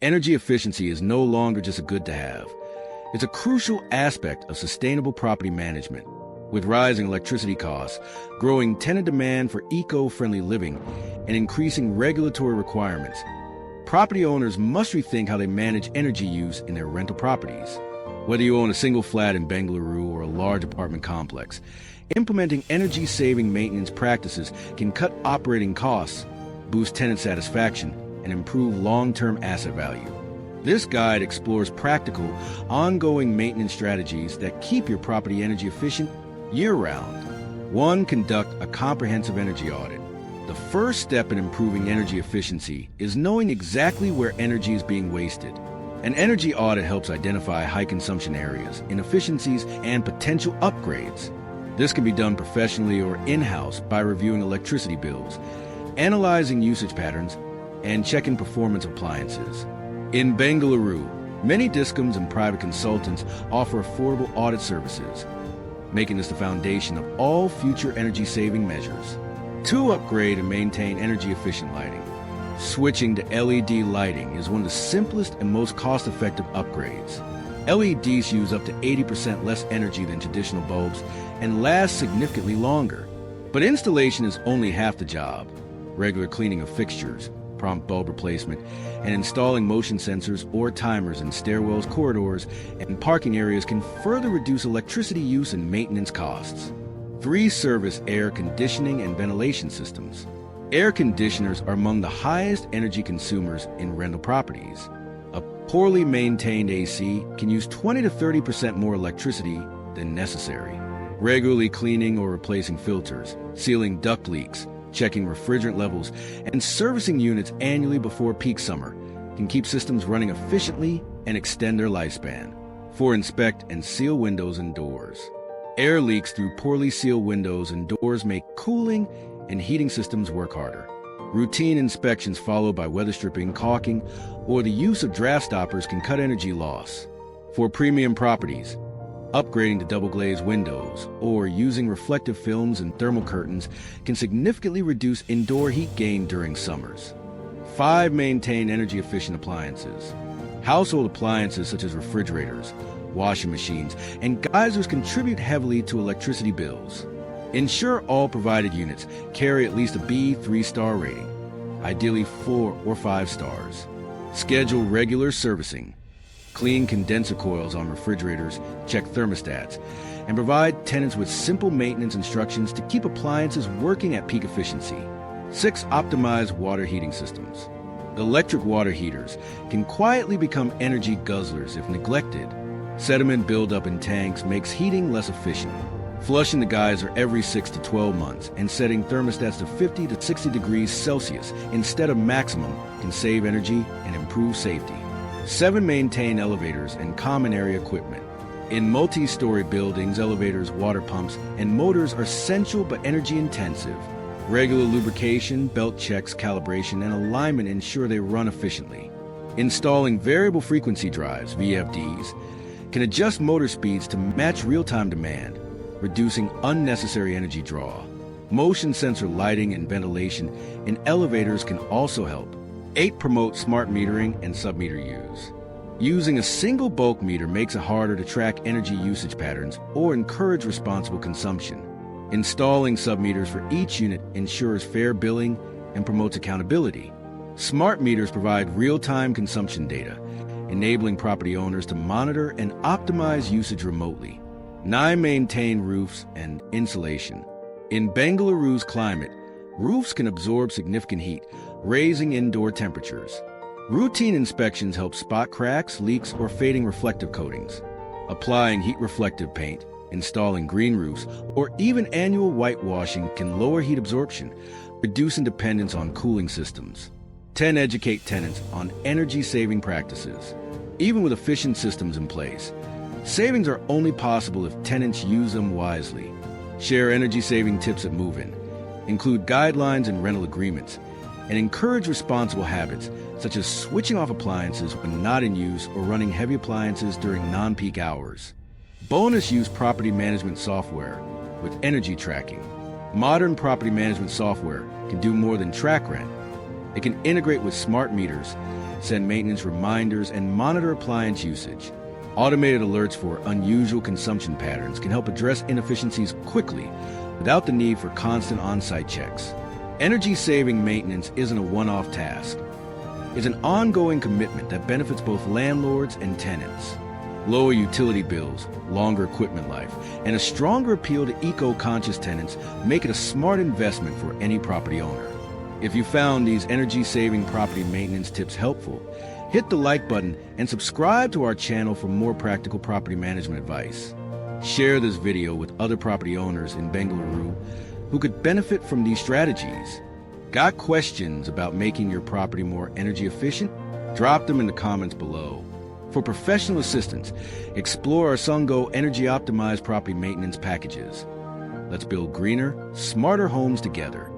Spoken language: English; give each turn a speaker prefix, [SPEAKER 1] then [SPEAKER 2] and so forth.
[SPEAKER 1] Energy efficiency is no longer just a good to have. It's a crucial aspect of sustainable property management. With rising electricity costs, growing tenant demand for eco-friendly living, and increasing regulatory requirements, property owners must rethink how they manage energy use in their rental properties. Whether you own a single flat in Bengaluru or a large apartment complex, implementing energy-saving maintenance practices can cut operating costs, boost tenant satisfaction, and improve long-term asset value. This guide explores practical, ongoing maintenance strategies that keep your property energy efficient year-round. 1. Conduct a comprehensive energy audit. The first step in improving energy efficiency is knowing exactly where energy is being wasted. An energy audit helps identify high-consumption areas, inefficiencies, and potential upgrades. This can be done professionally or in-house by reviewing electricity bills, analyzing usage patterns, and checking performance of appliances. In Bengaluru, many discoms and private consultants offer affordable audit services, making this the foundation of all future energy-saving measures. 2. Upgrade and maintain energy-efficient lighting. Switching to LED lighting is one of the simplest and most cost-effective upgrades. LEDs use up to 80% less energy than traditional bulbs and last significantly longer. But installation is only half the job. Regular cleaning of fixtures, prompt bulb replacement, and installing motion sensors or timers in stairwells, corridors, and parking areas can further reduce electricity use and maintenance costs. 3. Service air conditioning and ventilation systems. Air conditioners are among the highest energy consumers in rental properties. A poorly maintained AC can use 20 to 30% more electricity than necessary. Regularly cleaning or replacing filters, sealing duct leaks, checking refrigerant levels, and servicing units annually before peak summer can keep systems running efficiently and extend their lifespan. 4. Inspect and seal windows and doors. Air leaks through poorly sealed windows and doors make cooling and heating systems work harder. Routine inspections followed by weather stripping, caulking, or the use of draft stoppers can cut energy loss. For premium properties, upgrading to double-glazed windows or using reflective films and thermal curtains can significantly reduce indoor heat gain during summers. 5. Maintain energy-efficient appliances. Household appliances such as refrigerators, washing machines, and geysers contribute heavily to electricity bills. Ensure all provided units carry at least a B 3-star rating, ideally 4 or 5 stars. Schedule regular servicing. Clean condenser coils on refrigerators, check thermostats, and provide tenants with simple maintenance instructions to keep appliances working at peak efficiency. 6. Optimize water heating systems. Electric water heaters can quietly become energy guzzlers if neglected. Sediment buildup in tanks makes heating less efficient. Flushing the geyser every 6 to 12 months and setting thermostats to 50 to 60 degrees Celsius instead of maximum can save energy and improve safety. 7. Maintain elevators and common area equipment. In multi-story buildings, elevators, water pumps, and motors are essential but energy-intensive. Regular lubrication, belt checks, calibration, and alignment ensure they run efficiently. Installing variable frequency drives, VFDs, can adjust motor speeds to match real-time demand, reducing unnecessary energy draw. Motion sensor lighting and ventilation in elevators can also help. 8. Promote smart metering and sub-meter use. Using a single bulk meter makes it harder to track energy usage patterns or encourage responsible consumption. Installing sub-meters for each unit ensures fair billing and promotes accountability. Smart meters provide real-time consumption data, enabling property owners to monitor and optimize usage remotely. 9. Maintain roofs and insulation. In Bengaluru's climate, roofs can absorb significant heat, raising indoor temperatures. Routine inspections help spot cracks, leaks, or fading reflective coatings. Applying heat-reflective paint, installing green roofs, or even annual whitewashing can lower heat absorption, reducing dependence on cooling systems. 10. Educate tenants on energy-saving practices. Even with efficient systems in place, savings are only possible if tenants use them wisely. Share energy-saving tips at move-in, include guidelines and rental agreements, and encourage responsible habits such as switching off appliances when not in use or running heavy appliances during non-peak hours. Bonus: use property management software with energy tracking. Modern property management software can do more than track rent. It can integrate with smart meters, send maintenance reminders, and monitor appliance usage. Automated alerts for unusual consumption patterns can help address inefficiencies quickly without the need for constant on-site checks. Energy-saving maintenance isn't a one-off task. It's an ongoing commitment that benefits both landlords and tenants. Lower utility bills, longer equipment life, and a stronger appeal to eco-conscious tenants make it a smart investment for any property owner. If you found these energy-saving property maintenance tips helpful, hit the like button and subscribe to our channel for more practical property management advice. Share this video with other property owners in Bengaluru who could benefit from these strategies. Got questions about making your property more energy efficient? Drop them in the comments below. For professional assistance, explore our SANGAU energy optimized property maintenance packages. Let's build greener, smarter homes together.